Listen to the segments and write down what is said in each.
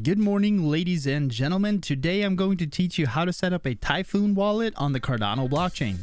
Good morning, ladies and gentlemen. Today I'm going to teach you how to set up a Typhon wallet on the Cardano blockchain.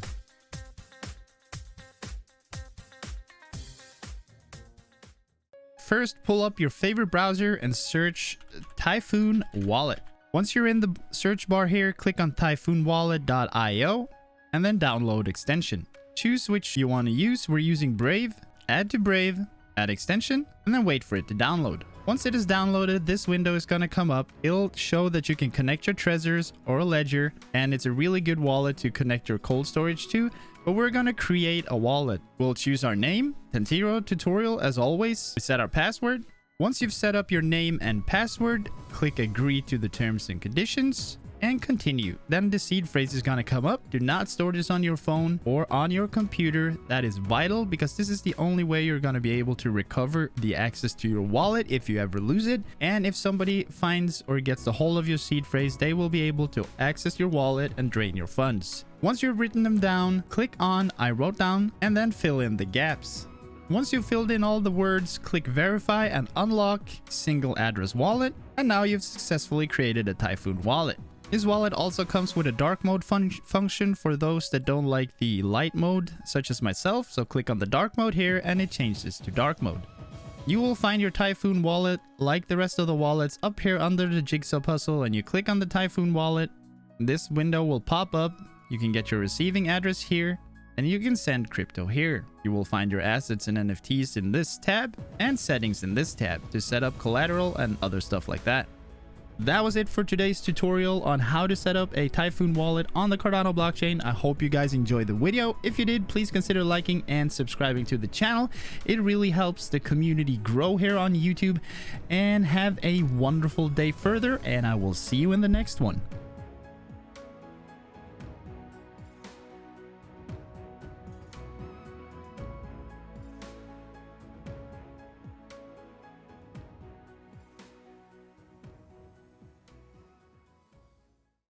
First, pull up your favorite browser and search Typhon Wallet. Once you're in the search bar here, click on typhonwallet.io and then download extension. Choose which you want to use. We're using Brave. Add to Brave, add extension, and then wait for it to download. Once it is downloaded, this window is going to come up. It'll show that you can connect your Trezors or a ledger, and it's a really good wallet to connect your cold storage to. But we're going to create a wallet. We'll choose our name, Tantiro tutorial as always. We set our password. Once you've set up your name and password, click agree to the terms and conditions and continue. Then the seed phrase is going to come up. Do not store this on your phone or on your computer. That is vital because this is the only way you're going to be able to recover the access to your wallet if you ever lose it. And if somebody finds or gets the hold of your seed phrase, they will be able to access your wallet and drain your funds. Once you've written them down, click on I wrote down and then fill in the gaps. Once you've filled in all the words, click verify and unlock single address wallet. And now you've successfully created a Typhon wallet. This wallet also comes with a dark mode function for those that don't like the light mode, such as myself. So click on the dark mode here and it changes to dark mode. You will find your Typhon wallet like the rest of the wallets up here under the jigsaw puzzle, and you click on the Typhon wallet. This window will pop up. You can get your receiving address here and you can send crypto here. You will find your assets and NFTs in this tab and settings in this tab to set up collateral and other stuff like that. That was it for today's tutorial on how to set up a Typhon wallet on the Cardano blockchain. I hope you guys enjoyed the video. If you did, please consider liking and subscribing to the channel. It really helps the community grow here on YouTube. And have a wonderful day further, and I will see you in the next one.